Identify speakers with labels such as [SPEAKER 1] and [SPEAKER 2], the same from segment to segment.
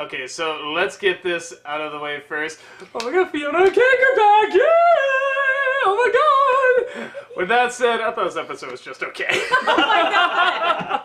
[SPEAKER 1] Okay, so let's get this out of the way first. Oh my god, Fiona and Cake are back! Yay! Oh my god! With that said, I thought this episode was just okay.
[SPEAKER 2] Oh my god!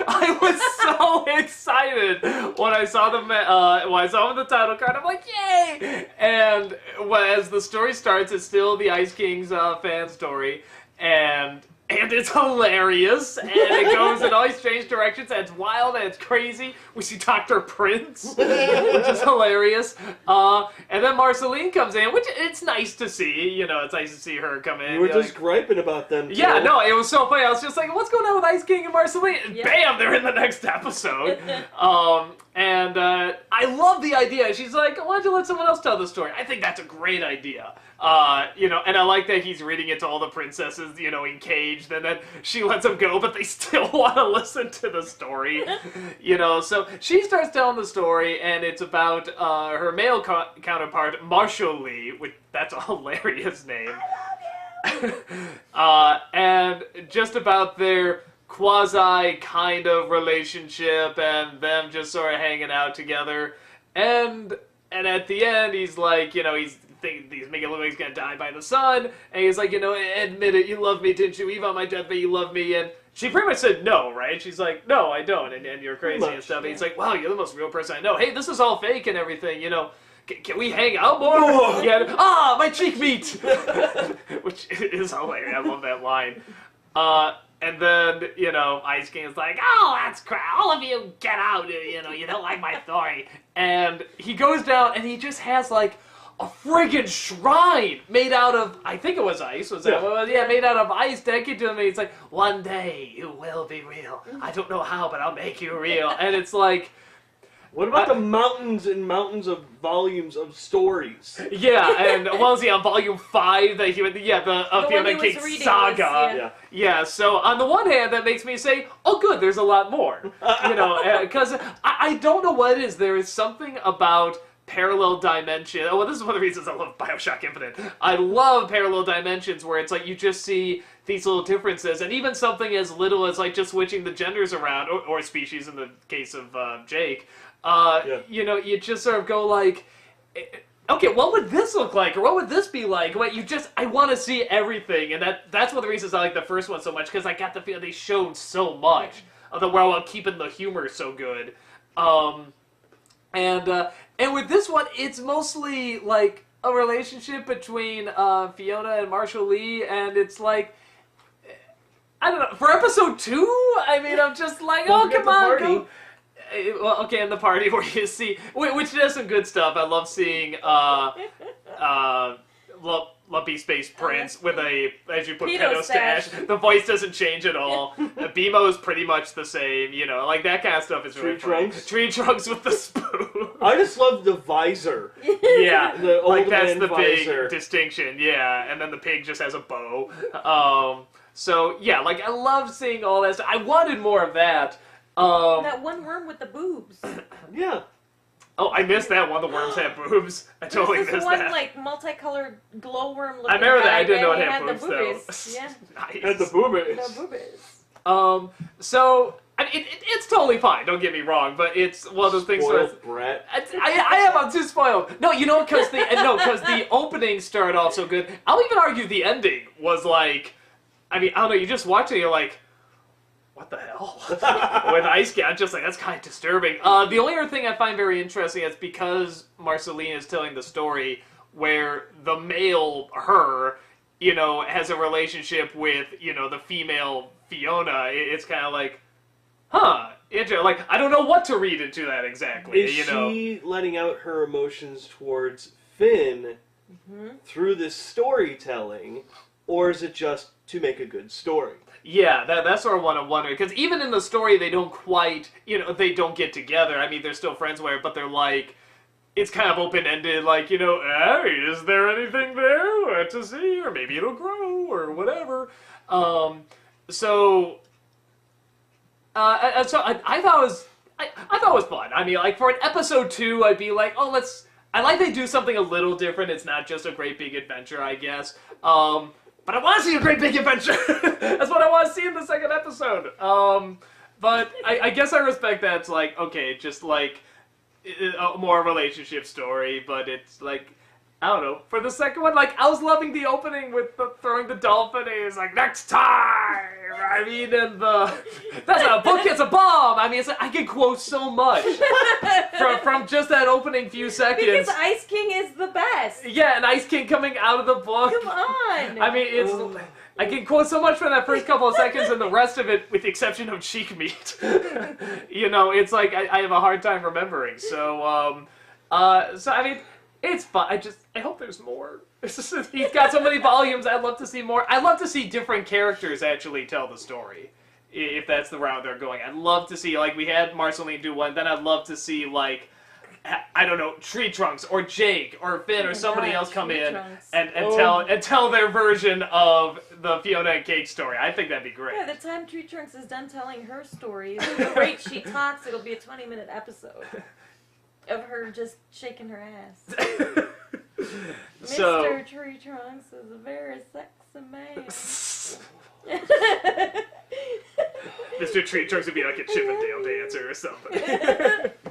[SPEAKER 1] I was so excited when I saw them. When I saw them in the title card, I'm like, yay! And as the story starts, it's still the Ice King's fan story, and it's hilarious, and it goes in all these strange directions, and it's wild, and it's crazy. We see Dr. Prince, which is hilarious. And then Marceline comes in, which it's nice to see. You know, it's nice to see her come in.
[SPEAKER 3] You were just griping about them, too.
[SPEAKER 1] Yeah, no, it was so funny. I was just like, what's going on with Ice King and Marceline? And
[SPEAKER 2] Yeah.
[SPEAKER 1] bam, they're in the next episode. I love the idea. She's like, why don't you let someone else tell the story? I think that's a great idea. You know, and I like that he's reading it to all the princesses, you know, in caged, and then she lets them go, but they still want to listen to the story. You know, so she starts telling the story, and it's about her male counterpart, Marshall Lee, which that's a hilarious name. And just about their quasi kind of relationship and them just sort of hanging out together. And at the end, he's like, you know, he's making it look like he's gonna die by the sun, and he's like, you know, admit it, you love me, didn't you? Even on my deathbed, you love me. And she pretty much said no, right? She's like, no, I don't, and you're crazy and stuff. And he's like, wow, you're the most real person I know. Hey, this is all fake and everything, you know. Can we hang out more? Yeah. My cheek meat! Which is hilarious. I love that line. And then, you know, Ice King is like, oh, that's crap. All of you get out. You know, you don't like my story. And he goes down and he just has, like, a friggin' shrine made out of, I think it was ice. Was that what it was? Yeah, made out of ice. Dedicated to him. He's like, one day you will be real. I don't know how, but I'll make you real. And it's like,
[SPEAKER 3] what about the mountains and mountains of volumes of stories?
[SPEAKER 1] yeah, and what was he on volume 5? That he would, yeah, the Fiona and Cake saga. Yeah. So on the one hand, that makes me say, oh, good, there's a lot more. You know, because I don't know what it is. There is something about parallel dimension. Oh, well, this is one of the reasons I love Bioshock Infinite. I love parallel dimensions where it's like you just see these little differences, and even something as little as like just switching the genders around, or species in the case of Jake. You know, you just sort of go like, okay, what would this look like, or what would this be like? What I want to see everything, and that's one of the reasons I like the first one so much, because I got the feel they showed so much of the world while keeping the humor so good. And with this one, it's mostly like a relationship between Fiona and Marshall Lee, and it's like, I don't know, for episode 2, I mean, I'm just like, oh, come on, go. Well, okay, in the party where you see, which does some good stuff. I love seeing Lumpy Space Prince with a, as you put, pedo stash. The voice doesn't change at all. BMO is pretty much the same, you know, like that kind of stuff is really funny. Tree Trunks with the spoon.
[SPEAKER 3] I just love the visor.
[SPEAKER 1] Yeah,
[SPEAKER 3] the old
[SPEAKER 1] like that's
[SPEAKER 3] man
[SPEAKER 1] the
[SPEAKER 3] visor.
[SPEAKER 1] big distinction, yeah, and then the pig just has a bow. So, yeah, like, I love seeing all that stuff. I wanted more of that.
[SPEAKER 2] That one worm with the boobs.
[SPEAKER 3] Yeah.
[SPEAKER 1] Oh, I missed that one. The worms have boobs. I totally
[SPEAKER 2] There's
[SPEAKER 1] missed
[SPEAKER 2] this one,
[SPEAKER 1] that.
[SPEAKER 2] like, multicolored glowworm looking
[SPEAKER 1] I remember that.
[SPEAKER 2] guy,
[SPEAKER 1] I didn't know it
[SPEAKER 2] and
[SPEAKER 1] had
[SPEAKER 2] he
[SPEAKER 1] boobs,
[SPEAKER 2] the
[SPEAKER 1] though.
[SPEAKER 2] boobies. Yeah.
[SPEAKER 1] Nice.
[SPEAKER 3] And the boobies.
[SPEAKER 2] The boobies.
[SPEAKER 1] So, I mean, it's totally fine. Don't get me wrong, but it's one of those things where
[SPEAKER 3] Spoiled brat.
[SPEAKER 1] I'm too spoiled. No, you know, because the opening started off so good. I'll even argue the ending was like, I mean, I don't know. You just watch it, you're like, what the hell? With Ice King, I'm just like, that's kind of disturbing. The only other thing I find very interesting is because Marceline is telling the story where the male, her, you know, has a relationship with, you know, the female Fiona. It's kind of like, huh, like, I don't know what to read into that exactly.
[SPEAKER 3] Is
[SPEAKER 1] you know?
[SPEAKER 3] she letting out her emotions towards Finn through this storytelling, or is it just to make a good story?
[SPEAKER 1] Yeah, that's sort of what I'm wondering. Because even in the story, they don't quite, you know, they don't get together. I mean, they're still friends, but they're like, it's kind of open-ended, like, you know, hey, is there anything there to see? Or maybe it'll grow, or whatever. So I thought it was fun. I mean, like, for an episode 2, I'd be like, oh, I like they do something a little different. It's not just a great big adventure, I guess. But I want to see a great big adventure. That's what I want to see in the second episode. But I guess I respect that. It's like, okay, just like a more relationship story, but it's like, I don't know. For the second one, like, I was loving the opening with the throwing the dolphin, and it's like, next time! I mean, and that's not a book, it's a bomb! I mean, it's like, I can quote so much from just that opening few seconds.
[SPEAKER 2] Because Ice King is the best.
[SPEAKER 1] Yeah, and Ice King coming out of the book.
[SPEAKER 2] Come on.
[SPEAKER 1] I mean, it's... I can quote so much from that first couple of seconds, and the rest of it, with the exception of cheek meat, you know, it's like I have a hard time remembering. So, so I mean, it's fun. I hope there's more. He's got so many volumes. I'd love to see more. I'd love to see different characters actually tell the story, if that's the route they're going. I'd love to see, like, we had Marceline do one. Then I'd love to see, like, I don't know, Tree Trunks or Jake or Finn or somebody else come in and tell their version of the Fiona and Cake story. I think that'd be great.
[SPEAKER 2] Yeah, the time Tree Trunks is done telling her story, the rate she talks, it'll be a 20-minute episode of her just shaking her ass.
[SPEAKER 1] So,
[SPEAKER 2] Mr. Tree Trunks is a very sexy man.
[SPEAKER 1] Mr. Tree Trunks would be like a Chippendale dancer or something.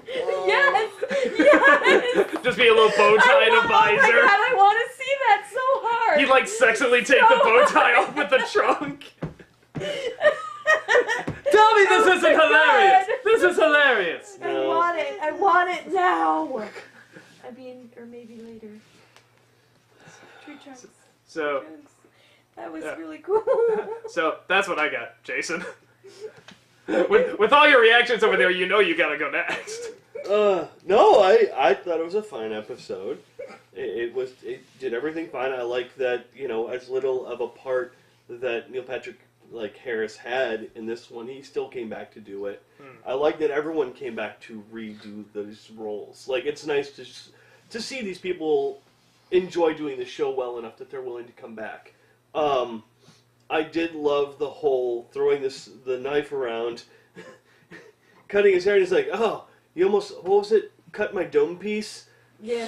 [SPEAKER 2] Yes! Yes!
[SPEAKER 1] Just be a little bow tie and a
[SPEAKER 2] Oh my
[SPEAKER 1] visor.
[SPEAKER 2] god, I want to see that so hard!
[SPEAKER 1] He'd like sexually take the bow tie off with the trunk. Tell me this isn't hilarious! This is hilarious!
[SPEAKER 2] I want it! I want it now! I mean, or maybe later. Tree Trunks.
[SPEAKER 1] So,
[SPEAKER 2] That was
[SPEAKER 1] Yeah.
[SPEAKER 2] really cool.
[SPEAKER 1] so that's what I got, Jason. With all your reactions over there, you know you gotta go next.
[SPEAKER 3] No, I thought it was a fine episode. It did everything fine. I like that, you know, as little of a part that Neil Patrick Harris had in this one, he still came back to do it. I like that everyone came back to redo those roles. Like, it's nice to see these people enjoy doing the show well enough that they're willing to come back. I did love the whole throwing the knife around, cutting his hair, and he's like, oh, you almost, what was it, cut my dome piece?
[SPEAKER 2] Yeah.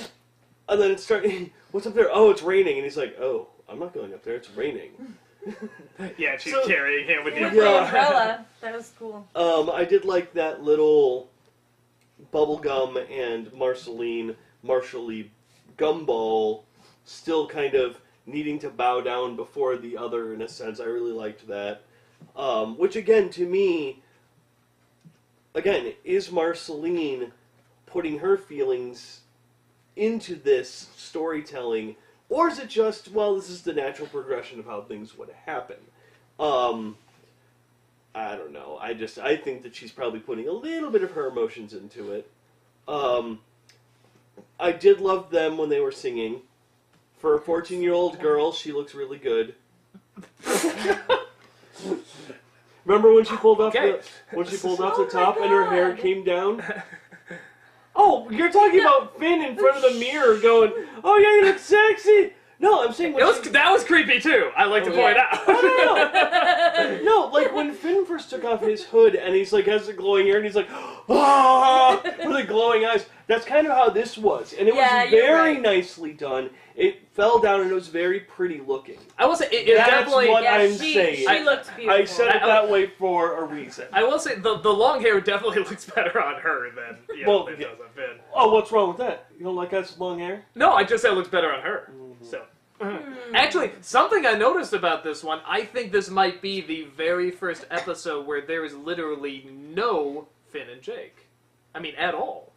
[SPEAKER 3] And then it's starting, what's up there? Oh, it's raining. And he's like, oh, I'm not going up there, it's raining.
[SPEAKER 1] Yeah, she's carrying him with
[SPEAKER 2] With
[SPEAKER 1] the
[SPEAKER 2] the umbrella. That was cool.
[SPEAKER 3] I did like that little Bubblegum and Marshally Gumball still kind of needing to bow down before the other, in a sense. I really liked that. Which, again, to me, is Marceline putting her feelings into this storytelling, or is it just, well, this is the natural progression of how things would happen? I don't know. I think that she's probably putting a little bit of her emotions into it. I did love them when they were singing. For a 14-year-old girl, she looks really good. Remember when she pulled off the top and her hair came down? Oh, you're talking about Finn in front of the mirror going, "Oh yeah, you look sexy." No, I'm saying
[SPEAKER 1] that was creepy too. I like to point out.
[SPEAKER 3] No, like when Finn first took off his hood and he's like has the glowing hair and he's like, ah, with the glowing eyes. That's kind of how this was, and it was very nicely done. It fell down and it was very pretty looking.
[SPEAKER 1] I will say it
[SPEAKER 3] That's
[SPEAKER 1] definitely.
[SPEAKER 3] what I'm saying.
[SPEAKER 2] She looked beautiful.
[SPEAKER 3] I said it that way for a reason.
[SPEAKER 1] I will say the long hair definitely looks better on her than it does on Finn.
[SPEAKER 3] Oh, what's wrong with that? You don't like us long hair?
[SPEAKER 1] No, I just said it looks better on her. So. Actually, something I noticed about this one, I think this might be the very first episode where there is literally no Finn and Jake. I mean, at all.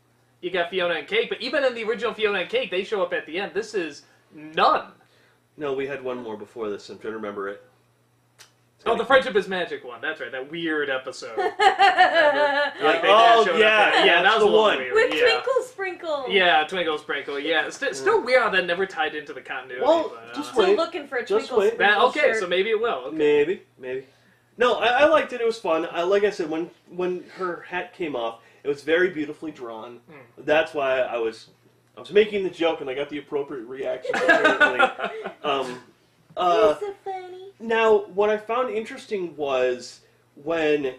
[SPEAKER 1] You got Fiona and Cake, but even in the original Fiona and Cake, they show up at the end. This is none.
[SPEAKER 3] No, we had one more before this. I'm trying to remember it.
[SPEAKER 1] Oh, the Friendship is Magic one. That's right, that weird episode.
[SPEAKER 3] Yeah,
[SPEAKER 1] that was the one. Weird.
[SPEAKER 2] With Twinkle Sprinkle.
[SPEAKER 1] Yeah, Twinkle Sprinkle. Yeah, still weird how that never tied into the continuity.
[SPEAKER 3] Well,
[SPEAKER 1] but,
[SPEAKER 3] just
[SPEAKER 2] Still
[SPEAKER 3] wait.
[SPEAKER 2] looking for a
[SPEAKER 3] Just
[SPEAKER 2] Twinkle
[SPEAKER 3] wait.
[SPEAKER 2] Sprinkle
[SPEAKER 1] okay,
[SPEAKER 2] shirt.
[SPEAKER 1] so maybe it will. Okay.
[SPEAKER 3] Maybe. No, I liked it. It was fun. Like I said, when her hat came off, it was very beautifully drawn. That's why I was making the joke, and I got the appropriate reaction. Apparently.
[SPEAKER 2] You're so funny.
[SPEAKER 3] Now, what I found interesting was when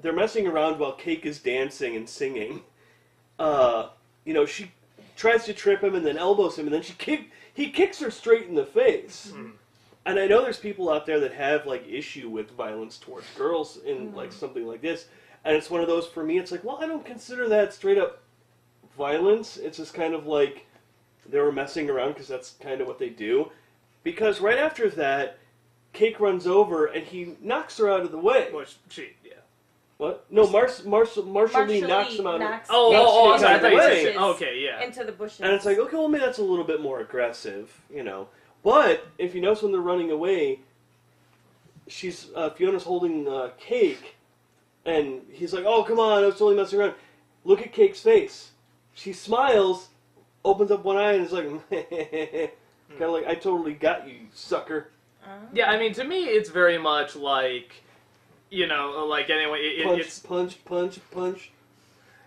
[SPEAKER 3] they're messing around while Cake is dancing and singing. She tries to trip him and then elbows him, and then he kicks her straight in the face. And I know there's people out there that have issue with violence towards girls in something like this. And it's one of those, for me, it's like, well, I don't consider that straight up violence. It's just kind of like they were messing around because that's kind of what they do. Because right after that, Cake runs over and he knocks her out of the way.
[SPEAKER 1] Which she, yeah.
[SPEAKER 3] What? No, Marshall Lee knocks him out.
[SPEAKER 1] Oh,
[SPEAKER 3] Cake
[SPEAKER 1] I
[SPEAKER 3] out
[SPEAKER 1] thought
[SPEAKER 3] of
[SPEAKER 1] you
[SPEAKER 3] the
[SPEAKER 1] said
[SPEAKER 3] way.
[SPEAKER 1] okay, yeah.
[SPEAKER 2] Into the bushes.
[SPEAKER 3] And it's like, okay, well, maybe that's a little bit more aggressive, you know. But if you notice when they're running away, Fiona's holding Cake, and he's like, "Oh, come on, I was only messing around." Look at Cake's face. She smiles, opens up one eye, and is like, kind of like, "I totally got you, you sucker."
[SPEAKER 1] Yeah, I mean, to me, it's very much like, you know, like anyway, it's
[SPEAKER 3] punch.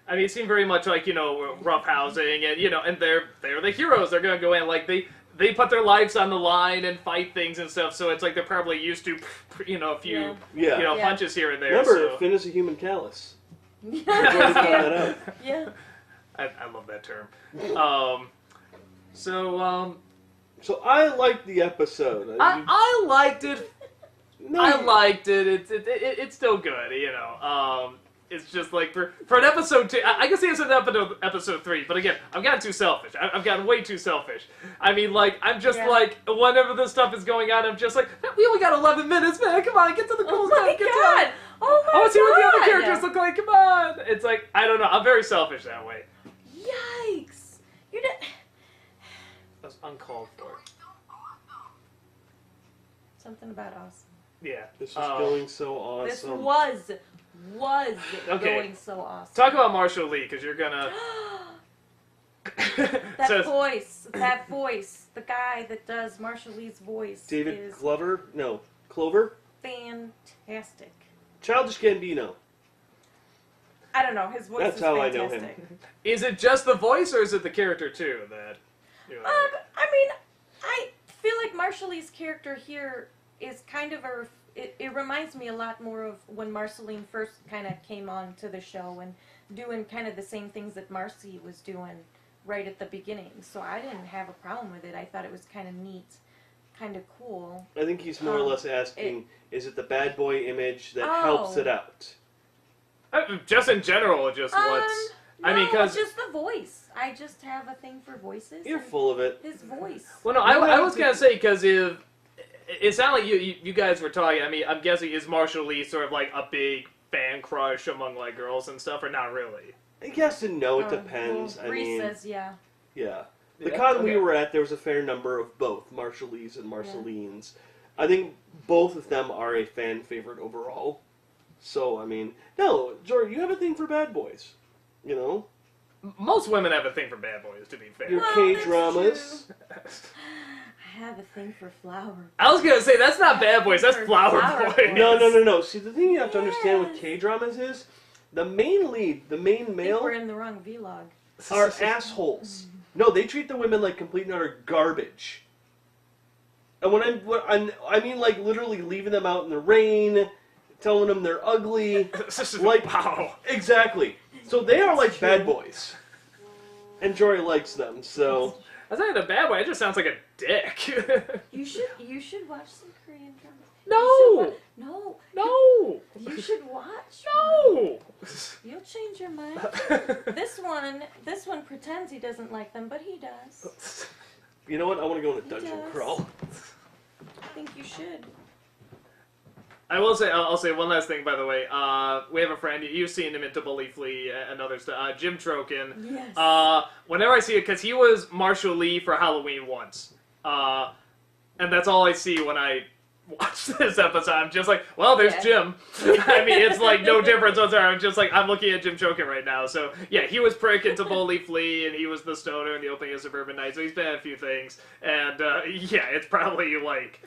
[SPEAKER 1] I mean, it seemed very much like, you know, roughhousing, and, you know, and they're the heroes. They're gonna go in, like, they put their lives on the line and fight things and stuff, so it's like they're probably used to, you know, a few,
[SPEAKER 3] Yeah.
[SPEAKER 1] you know, punches here and there.
[SPEAKER 3] Remember,
[SPEAKER 1] so.
[SPEAKER 3] Finn is a human callus.
[SPEAKER 2] Yeah.
[SPEAKER 3] Found that out.
[SPEAKER 2] Yeah.
[SPEAKER 1] I love that term.
[SPEAKER 3] So I liked the episode.
[SPEAKER 1] I liked it.
[SPEAKER 3] No,
[SPEAKER 1] I liked it. It's still good, you know. It's just like for an episode 2, I can see it's an episode 3, but again, I've gotten too selfish. I've gotten way too selfish. I mean, like, I'm just like, whenever this stuff is going on, I'm just like, we only got 11 minutes, man. Come on, get to the cool stuff.
[SPEAKER 2] Oh my god! Oh my god!
[SPEAKER 1] I want to see what the other characters look like. Come on. It's like, I don't know. I'm very selfish that way.
[SPEAKER 2] Yikes! You did.
[SPEAKER 1] That's uncalled for.
[SPEAKER 2] Something about awesome.
[SPEAKER 1] Yeah.
[SPEAKER 3] this was going so awesome.
[SPEAKER 2] This was
[SPEAKER 1] Okay.
[SPEAKER 2] going so awesome.
[SPEAKER 1] Talk about Marshall Lee, because you're gonna.
[SPEAKER 2] That voice, the guy that does Marshall Lee's voice
[SPEAKER 3] David
[SPEAKER 2] is
[SPEAKER 3] Glover? No, Clover?
[SPEAKER 2] fantastic.
[SPEAKER 3] Childish Gambino.
[SPEAKER 2] I don't know, his voice
[SPEAKER 3] That's
[SPEAKER 2] is
[SPEAKER 3] how I
[SPEAKER 2] fantastic.
[SPEAKER 3] know him.
[SPEAKER 1] Is it just the voice, or is it the character too that? You know,
[SPEAKER 2] I mean, I feel like Marshall Lee's character here is kind of it reminds me a lot more of when Marceline first kind of came on to the show and doing kind of the same things that Marcy was doing right at the beginning. So I didn't have a problem with it. I thought it was kind of neat, kind of cool.
[SPEAKER 3] I think he's more or less asking, is it the bad boy image that helps it out?
[SPEAKER 1] just in general, just what's. I mean, because
[SPEAKER 2] just the voice. I just have a thing for voices.
[SPEAKER 3] You're full of it.
[SPEAKER 2] His voice.
[SPEAKER 1] well, no, I was gonna say because if it sounded like you guys were talking. I mean, I'm guessing is Marshall Lee sort of like a big fan crush among like girls and stuff, or not really?
[SPEAKER 3] Yes and no, it depends.
[SPEAKER 2] Well,
[SPEAKER 3] I
[SPEAKER 2] Reese
[SPEAKER 3] mean,
[SPEAKER 2] says, yeah.
[SPEAKER 3] yeah. The
[SPEAKER 1] Yeah,
[SPEAKER 3] con we
[SPEAKER 1] okay.
[SPEAKER 3] were at, there was a fair number of both Marshall Lees and Marcelines. I think both of them are a fan favorite overall. So, I mean, no, Jordan, you have a thing for bad boys. You know?
[SPEAKER 1] Most women have a thing for bad boys, to be fair.
[SPEAKER 3] Your
[SPEAKER 2] Well,
[SPEAKER 3] K-dramas.
[SPEAKER 2] I have a thing for flower.
[SPEAKER 1] I was gonna say that's not bad boys, that's flower
[SPEAKER 2] Flower
[SPEAKER 1] boys.
[SPEAKER 2] boys.
[SPEAKER 3] No. See, the thing you have to understand with
[SPEAKER 2] Yes.
[SPEAKER 3] K-dramas is, the main lead, the main
[SPEAKER 2] I think
[SPEAKER 3] male,
[SPEAKER 2] we're in the wrong vlog.
[SPEAKER 3] are assholes. No, they treat the women like complete and utter garbage. And I mean like literally leaving them out in the rain, telling them they're ugly. Like,
[SPEAKER 1] wow.
[SPEAKER 3] Exactly. So they are like bad boys. And Jory likes them, so...
[SPEAKER 1] That's not even a bad boy. It just sounds like a dick.
[SPEAKER 2] You should watch some Korean dramas.
[SPEAKER 1] No!
[SPEAKER 2] No.
[SPEAKER 1] No!
[SPEAKER 2] You should watch.
[SPEAKER 1] No!
[SPEAKER 2] You'll change your mind. This one pretends he doesn't like them, but he does.
[SPEAKER 3] You know what? I want to go on a dungeon
[SPEAKER 2] does.
[SPEAKER 3] crawl.
[SPEAKER 2] I think you should.
[SPEAKER 1] I'll say one last thing, by the way. We have a friend, you've seen him into Bully Flea and other stuff, Jim Trokin.
[SPEAKER 2] Yes.
[SPEAKER 1] Whenever I see it, because he was Marshall Lee for Halloween once. And that's all I see when I watch this episode. I'm just like, well, there's Jim. I mean, it's like no difference whatsoever. I'm just like, I'm looking at Jim Trokin right now. So, yeah, he was Prick into Bully Flea, and he was the stoner in the opening of Suburban Nights. So he's been in a few things. And, yeah, it's probably like,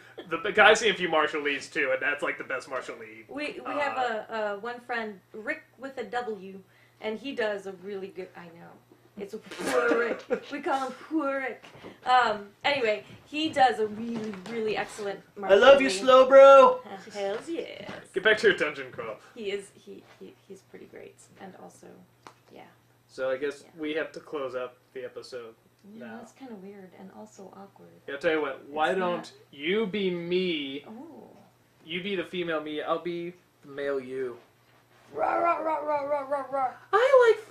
[SPEAKER 1] I've seen a few Marshall Lees too, and that's like the best Marshall Lee.
[SPEAKER 2] We have a one friend, Rick with a W, and he does a really good. I know. It's a poor Rick. We call him Poor Rick. Anyway, he does a really, really excellent
[SPEAKER 3] I
[SPEAKER 2] Marshall
[SPEAKER 3] love you,
[SPEAKER 2] Lee.
[SPEAKER 3] slow bro!
[SPEAKER 2] Hells yes.
[SPEAKER 1] Get back to your dungeon crawl.
[SPEAKER 2] He's pretty great, and also, yeah.
[SPEAKER 1] So I guess we have to close up the episode.
[SPEAKER 2] Yeah,
[SPEAKER 1] No.
[SPEAKER 2] that's kind of weird and also awkward.
[SPEAKER 1] I'll tell you what, why
[SPEAKER 2] It's
[SPEAKER 1] don't
[SPEAKER 2] not.
[SPEAKER 1] you be me,
[SPEAKER 2] Oh.
[SPEAKER 1] you be the female me, I'll be the male you.
[SPEAKER 2] Rah, rah, rah, rah, rah, rah, rah.
[SPEAKER 1] I like